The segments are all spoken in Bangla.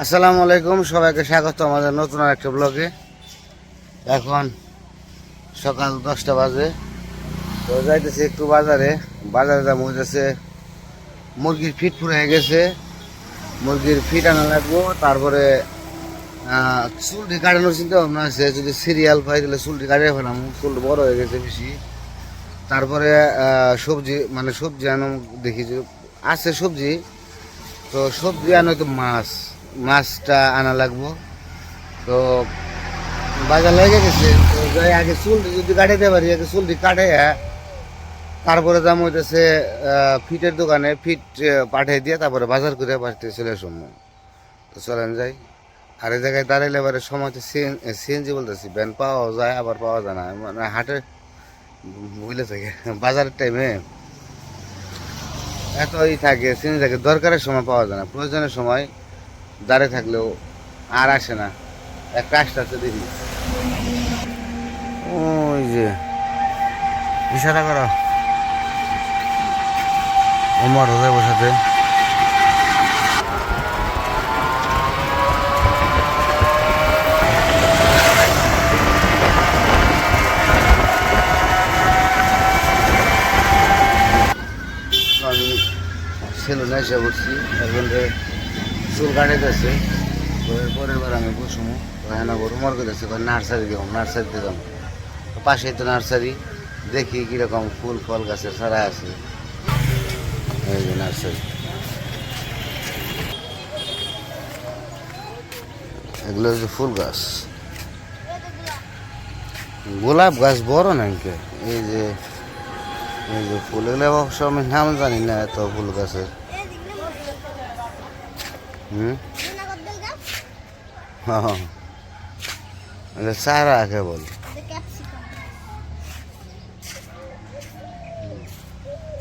আসসালামু আলাইকুম, সবাইকে স্বাগত আমাদের নতুন একটা ব্লগে। এখন সকাল 10টা বাজে। তো যাইতেছি একটু বাজারে দাম হইতেছে মুরগির ফিট ফুরে গেছে, মুরগির ফিট আনা লাগবো। তারপরে চুলটি কাটানোর চিন্তা ভাবনা আছে, যদি সিরিয়াল পাই তাহলে চুলটি কাটিয়ে ফেলাম, চুলটি বড় হয়ে গেছে বেশি। তারপরে সবজি সবজি আনো, দেখি যে আছে সবজি, তো সবজি আনো তো মাছটা আনা লাগবো। তো বাজার লেগে গেছে, তো যাই আগে চুলটি যদি কাটাইতে পারি, আগে চুলটি কাটাইয়া তারপরে দাম হইতেছে ফিটের দোকানে ফিট পাঠিয়ে দিয়ে তারপরে বাজার করে বাড়িতে চলে আসবো। তো চলেন যাই। আর এই জায়গায় দাঁড়াইলে এবারে সময় সিএনজি বলতেছি, ভ্যান পাওয়া যায় আবার পাওয়া যায় না, হাটে বুঝলে থাকে বাজারের টাইমে এতই থাকে, সিএনজি থাকে, দরকারের সময় পাওয়া যায় না, প্রয়োজনের সময় দাঁড়িয়ে থাকলেও আর আসে না। একটা আসতে আসতে দেখি ওই যে ইশারা করো ওমর হয়ে বসাতে। আমি সেলুনে এসে বসছি, এখন চুল কাটাইতেছে। তো পরের বার আমি বসবো, এনে রুমার করতেছে নার্সারি যাবো, নার্সারিতে যাবো। তো পাশেই তো নার্সারি, দেখি কীরকম ফুল ফল গাছের ছাড়া আছে। এই যে নার্সারি, এগুলো হচ্ছে ফুল গাছ, গোলাপ গাছ বড় নাকি। এই যে ফুল, এগুলো অবশ্য আমি নাম জানি না এত ফুল গাছের। চারা কেবল।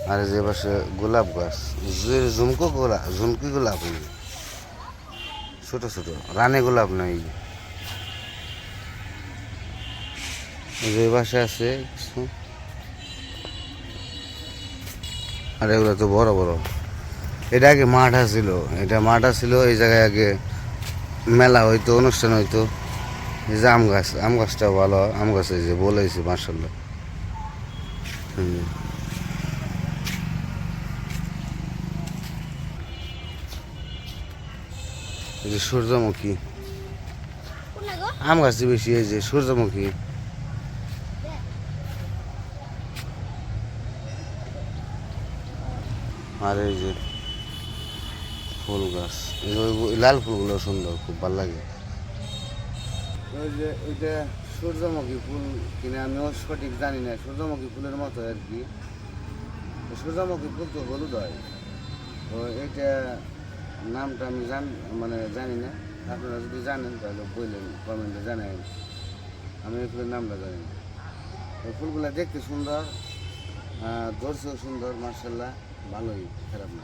আর যে পাশে গোলাপ গাছ, ঝুমকি গোলাপ, ছোট ছোট রানী গোলাপ নাই। যে পাশে আছে কিছু, আর এগুলো তো বড় বড়। এটা আগে মাঠ ছিল, এই জায়গায় আগে মেলা হইতো, অনুষ্ঠান হইতো। এই যে আম গাছটা ভালো, আম গাছ যে বলেছি মার্শাল্লাহ। এই যে সূর্যমুখী, আম গাছ বেশি, এই যে সূর্যমুখী। আর এই যে ফুল গাছ, লাল ফুলগুলো সুন্দর, খুব ভালো লাগে। ওই যে এটা সূর্যমুখী ফুল কিনে, আমিও সঠিক জানি না, সূর্যমুখী ফুলের মতো আর কি। সূর্যমুখী ফুল তো হলুদ হয়, তো এটা নামটা আমি জানি না। আপনারা যদি জানেন তাহলে বললেন, কমেন্টে জানাই। আমি এই ফুলের নামটা জানি না। ওই ফুলগুলো দেখতে সুন্দর, ধরছেও সুন্দর, মার্শাল্লাহ, ভালোই, খারাপ না।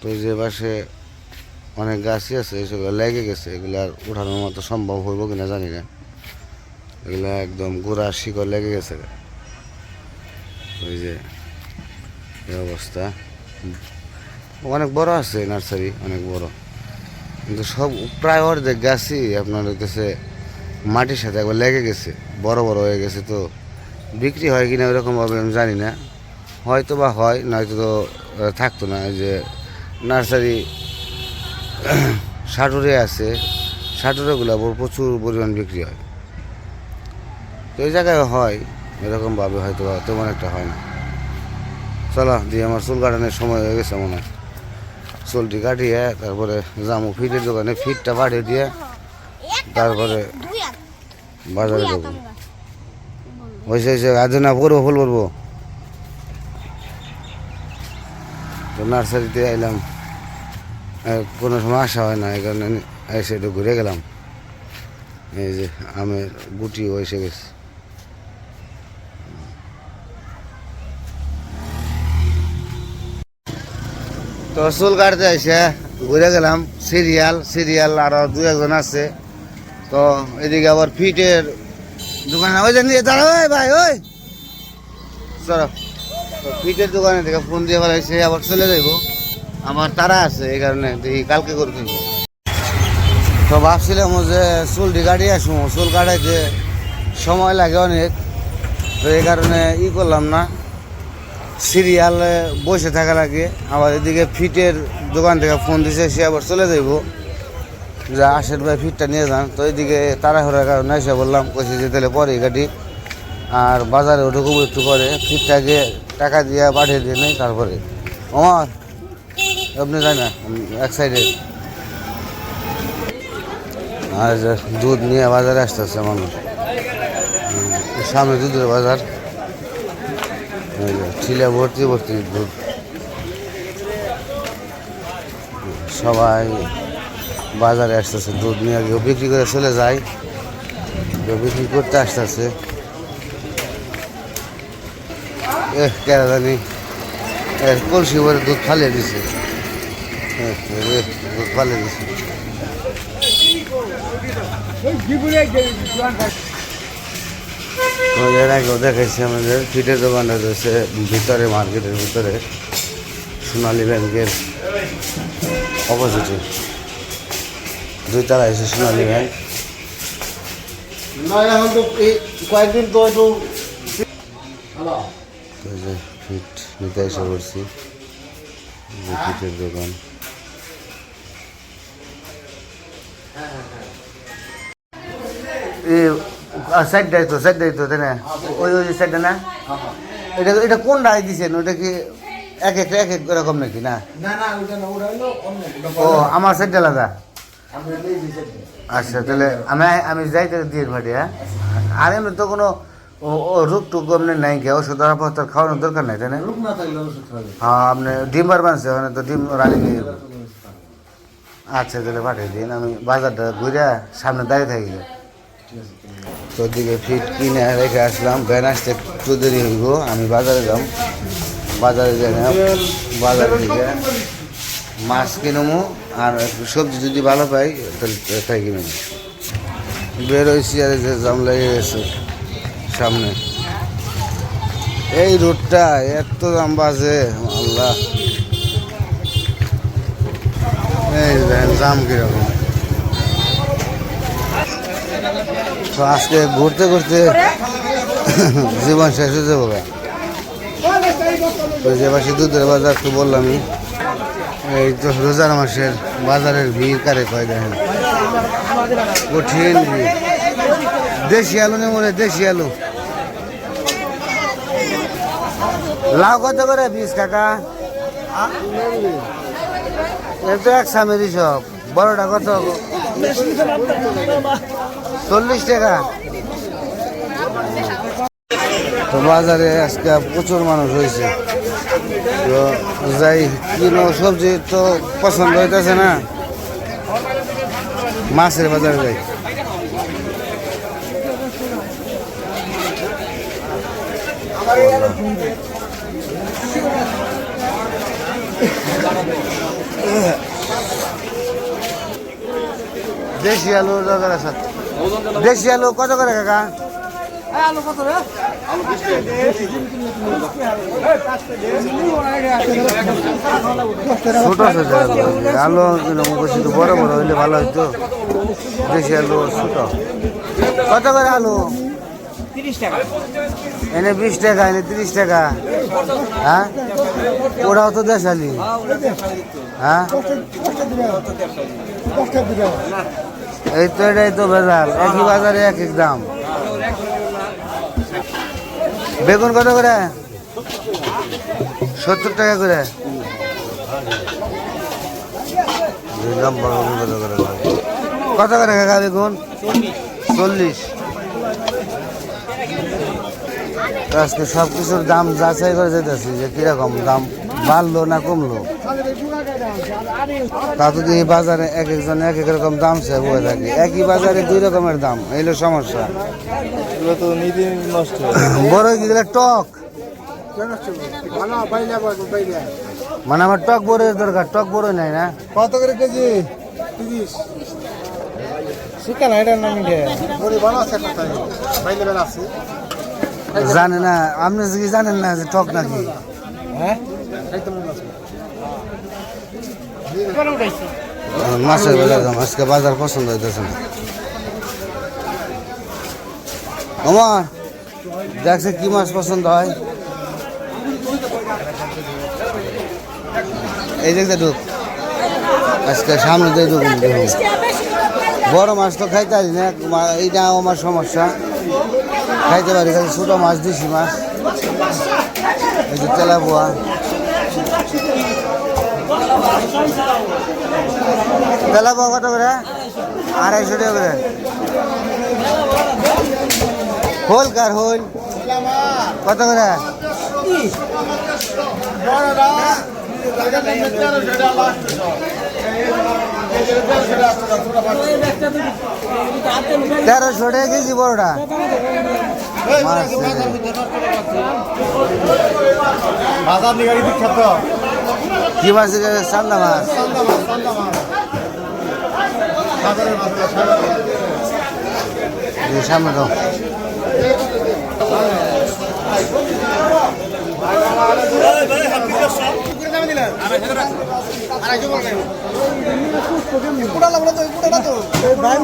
তো যে পাশে অনেক গাছই আছে, সেগুলো লেগে গেছে, এগুলো আর উঠানোর মতো সম্ভব হইব কিনা জানি না। এগুলো একদম গোড়া শিকড় লেগে গেছে। ওই যে এই অবস্থা, অনেক বড় আছে নার্সারি, অনেক বড়, কিন্তু সব প্রায় অর্ধেক গাছই আপনার কাছে মাটির সাথে একবার লেগে গেছে, বড় বড় হয়ে গেছে। তো বিক্রি হয় কিনা ওইরকমভাবে আমি জানি না, হয়তো বা হয়, নয়তো তো থাকতো না। এই যে নার্সারি সাটুরে আছে, সাটুরেগুলো প্রচুর পরিমাণ বিক্রি হয়। তো এই জায়গায় হয় এরকমভাবে, হয়তো তেমন একটা হয় না। চলো দিয়ে, আমার চুল কাটানোর সময় হয়ে গেছে মনে হয়। চুলটি কাটিয়ে তারপরে যাবো ফিটের দোকানে, ফিটটা পাঠিয়ে দিয়ে তারপরে বাজারে যাবো। হয়েছে আজ না পরবো, ফুল পরবো। তো নার্সারিতে এলাম, কোনো সময় আসা হয় না, এই কারণে এসে একটু ঘুরে গেলাম। এই যে আমের গুটিও এসে গেছে। তো চুল কাটতে এসে ঘুরে গেলাম, সিরিয়াল আরো দু একজন আছে। তো এদিকে আবার ফিটের দোকানে, ওই যে নিয়ে দাঁড়া, ওই ভাই, ওই চলো তো ফিটের দোকানে থেকে ফোন দিয়ে বলাইছে আবার চলে যাইব, আমার তারা আছে এই কারণে দেখি কালকে করে ফেলবো। তো ভাবছিলাম যে চুলটি কাটিয়ে আসবো, চুল কাটাইতে সময় লাগে অনেক, তো এই কারণে করলাম না, সিরিয়ালে বসে থাকা লাগে। আবার এদিকে ফিটের দোকান থেকে ফোন দিছে, সে আবার চলে যাইব, যা আসেন ভাই ফিটটা নিয়ে যান। তো এইদিকে তাড়াহুড়ার কারণে এসে বললাম, কইছি যে তাহলে পরে কাটি, আর বাজারে ঢুকবো একটু পরে, ফিটটাকে টাকা দিয়ে পাঠিয়ে দিয়ে নেই তারপরে। আমার আপনি যাই না এক সাইডে, আর দুধ নিয়ে বাজারে আসতেছে মানুষ, সামনে দুধের বাজার, ঠিলা ভর্তি ভর্তি দুধ, সবাই বাজারে আসতেছে দুধ নিয়ে, কেউ বিক্রি করে চলে যায়, কেউ বিক্রি করতে আসতেছে। কেরা জানি কলসি ভরে দুধ ফালিয়ে দিছে, দুধ ফালিয়ে দিছে। এর আগেও দেখাইছি আমাদের ফিটের দোকানটা রয়েছে ভিতরে, মার্কেটের ভিতরে, সোনালী ব্যাংকের অপোজিটে, 2 তলা এসে সোনালী ব্যাংক। কয়েকদিন তো একটু ফিট নিতে এসে করছি, ফিটের দোকান। সাইডটাই তো তাই না, ওই সাইডটা না, এটা কোন রায় দিচ্ছেন? ওটা কি এক রকম নাকি? না ও আমার সাইডটা আলাদা। আচ্ছা তাহলে আমি যাই তাহলে দিয়ে ভাটি। হ্যাঁ, আর এমনি তো কোনো রোগ টুক এমনি নাই, কে ওষুধ খাওয়ানোর দরকার নাই তাই না? হ্যাঁ, আপনি ডিম বার বানছে, ওখানে তো ডিম রানি নিয়ে। আচ্ছা তাহলে পাঠিয়ে দিন, আমি বাজারটা ঘুরে সামনে দাঁড়িয়ে থাকি। তো দিকে ফিট কিনে রেখে আসলাম, ভ্যান আসতে একটু দেরি হইব, আমি বাজারে যাম, বাজারে যাই না, বাজারে দিকে মাছ কিনবো, আর একটু সবজি যদি ভালো পাই তাহলে তাই কিনে বেরোইছি। আর যে জাম লেগে গেছে সামনে, এই রোডটা এত দাম বাজে আল্লাহ, এই জাম কিরকম। তো আজকে ঘুরতে ঘুরতে জীবন শেষ হয়ে যাবো। ওই যে পাশে দুধের বাজার তো বললামই, এই তো রোজার মাসের বাজারের ভিড় কারে কয় দেখেন, কঠিন ভিড়। দেশি আলু নেই বলে, দেশি আলু। লাউ কত করে পিস কাকা? এ তো 1 সামেরই সব, বড়টা কত? 40 টাকা। তো বাজারে আজকে প্রচুর মানুষ হয়েছে, তো যাই কিনো, সবজি তো পছন্দ হইতেছে না, মাছের বাজারে যাই। দেশি আলু দেশি আলু কত করে কাকা? ছোট ছোট আলু একটু বড় বড় হইলে ভালো হইতো। দেশি আলু ছোট কত করে আলু? 30 টাকা। এনে 20 টাকা, এনে 30 টাকা। হ্যাঁ, ওরাও তো দেশালি। হ্যাঁ, এই তো এটাই তো বাজার, একই বাজারে এক এক দাম। বেগুন কত করে? 70 টাকা করে। কত করে কাকা বেগুন? 40। আজকে সব কিছুর দাম যাচাই করে যেতেছি যে কিরকম দাম বাড়লো না কমলো। তা তো এই বাজারে এক একজন এক এক রকম দাম সে বয়ে থাকে, একই বাজারে 2 রকমের দাম, এইলো সমস্যা। বড় কি টক, মানে আমার টক বড় দরকার, টক বড় নাই না। কত করে কেজি? 30। শিকানা এটার নাম কি? ভালো আছে একটা তাই, বাইলে বেলা আছে। জানে না আপনি কি জানেন না যে টক নাকি? হ্যাঁ এই তো মনে আছে মাছের বাজার দাম আজকে বাজার পছন্দ হইতেছে না আমার দেখছে কি মাছ পছন্দ হয় এই দেখতে ঢুক আজকে সামনে দিয়ে ঢুক বড় মাছ তো খাইতে পারি না এইটা আমার সমস্যা খাইতে পারি খালি ছোটো মাছ দেশি মাছ এই যে তেলাপোয়া তেলাপোয়া কত করে 250 টাকা করে হোল কার হোল কত করে তেরোশো টাকা কেজি বড়টা বাজার নিগাড়ি বিখ্যাত কি মাছ চান্দা মাছ সামনে তো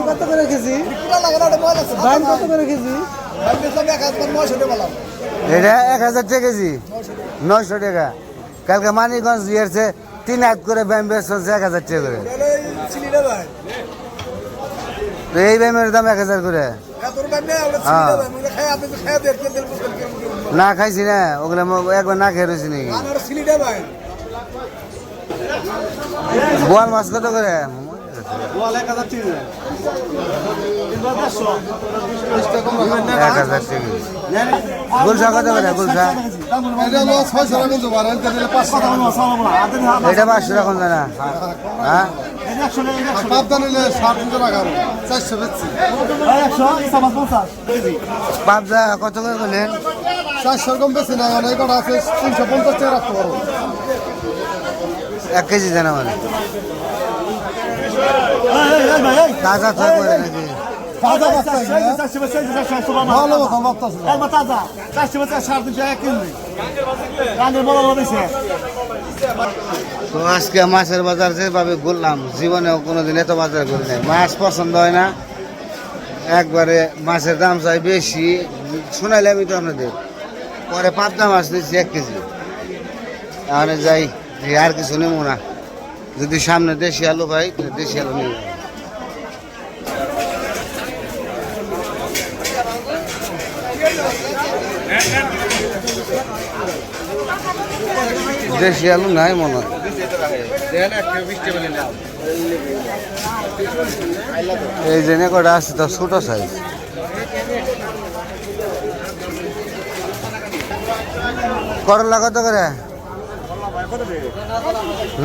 কত করে কেজি কত করে কেজি এটা 1000 টাকা কেজি 900 টাকা কালকে মানিকগঞ্জ দিয়েছে 3 হাত করে ব্যায়াম বেচছে 1000 টাকা করে তো এই ব্যায়ামের দাম 1000 করে না খাইছি না ওগুলো একবার না খেয়ে রয়েছি নাকি বোয়াল মাছ কত করে 1000 টাকা গুলশা কত করে গুলশা এটা 500 টাকা কম না হ্যাঁ পাবদা কত করে বললেন 400 কম বেশি না কটা আছে 350 টাকা রাখতে পারো 1 কেজি দেন আমার তাজা থাকবে নাকি তো আজকে মাছের বাজার যেভাবে ঘুরলাম জীবনেও কোনোদিন এত বাজার ঘুরি নাই মাছ পছন্দ হয় না একবারে মাছের দাম চাই বেশি শোনাইলে আমি তো আপনাদের পরে পাবদা মাছ নিচ্ছি 1 কেজি তাহলে যাই আর কিছু নেবো না যদি সামনে দেশি আলু পাই দেশি আলু নিয়ে দেশি আলু নাই মনে হয় এই যে কটা আছে তো ছোট সাইজ করলা কত করে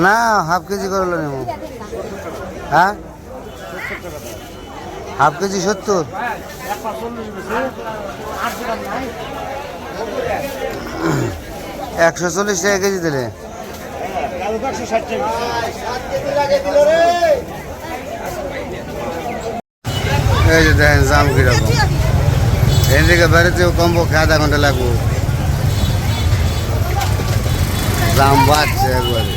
না হাফ কেজি করলা নেব হ্যাঁ হাফ কেজি 70 140 টাকা কেজি দিলে এই যে দেখেন জাম কিরকম এখান থেকে বেরোতেও কমপক্ষে আধা ঘন্টা লাগবো জাম বাড়ছে একবারে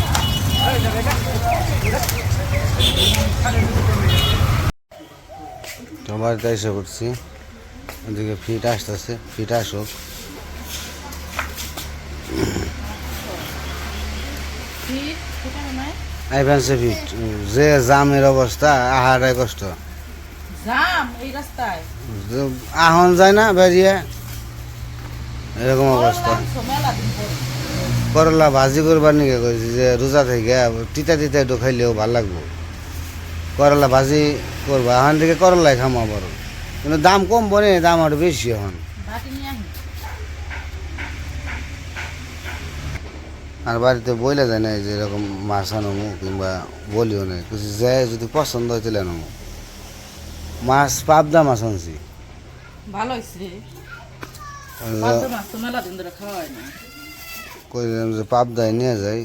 তোমার এসে করছি ওদিকে ফিট আসতেছে ফিট আসুক আইফানসে ফিট যে জামের অবস্থা আহারে কষ্ট আহন যায় না বেরিয়ে এরকম অবস্থা করলা ভাজি করবার নিকে কইছি যে রোজা থেকে তিতা তিতা একটু খাইলেও ভাল লাগবো করলা ভাজি করবো এখন থেকে করলাই খামো আবার কিন্তু দাম কম বনে দাম আরো বেশি এখন আর বাড়িতে বইলে যায় না যে এরকম মাছ আনমু কিংবা বলিও নাই কিছু যায় যদি পছন্দ হয় তাহলে আনমু মাছ পাবদা মাছ আনছি ভালো হয়েছে কইলাম যে পাবদায় নিয়ে যাই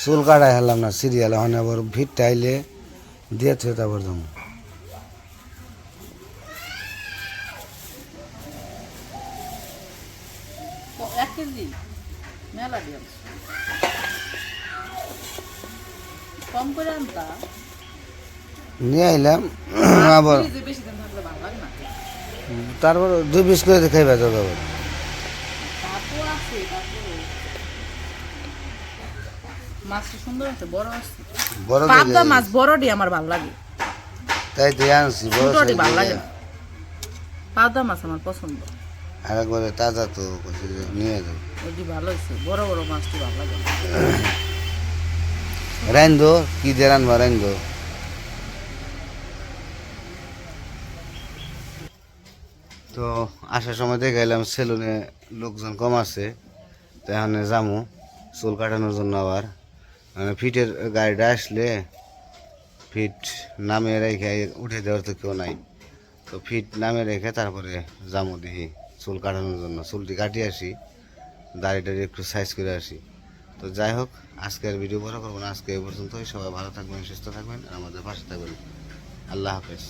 চুল কাটাই হেলাম না সিরিয়াল এখন আবার ভিড়টা আইলে দিয়ে থুয়ে তারপর যাবো কেজি মেলা দিয়ে কম করে আনতা নিয়ে আইলাম আবার ফ্রিজে বেশি দিন থাকলে ভালো লাগে না তারপর 2 পিস করে খাইবা যাবে আবার তারপর আছে তারপরে মাছটা সুন্দর আছে বড় আছে বড় পাবদা দেখে মাছ বড়টি আমার ভালো লাগে তাই দিয়ে আনছি বড় ছোটটি ভালো size লাগে দিয়ে। না পাবদা মাছ আমার পছন্দ আর একবারে তাজা তো কইছি যে নিয়ে যাও ওইটি ভালো হয়েছে বড় বড় মাছটি ভালো লাগে না। রাইন্দো কি দিয়ে রানবা রাইন্দো তো আসার সময় দেখে এলাম সেলুনে লোকজন কম আছে তো এখানে যামু চুল কাটানোর জন্য আবার মানে ফিটের গাড়িটা আসলে ফিট নামিয়ে রেখে উঠে দেওয়ার তো কেউ নাই তো ফিট নামিয়ে রেখে তারপরে যামু দেখি চুল কাটানোর জন্য চুলটি কাটিয়ে আসি দাড়িটা একটু সাইজ করে আসি তো যাই হোক আজকের ভিডিও বড় করবো না আজকে এই পর্যন্তই সবাই ভালো থাকবেন সুস্থ থাকবেন আর আমাদের পাশে থাকবেন আল্লাহ হাফেজ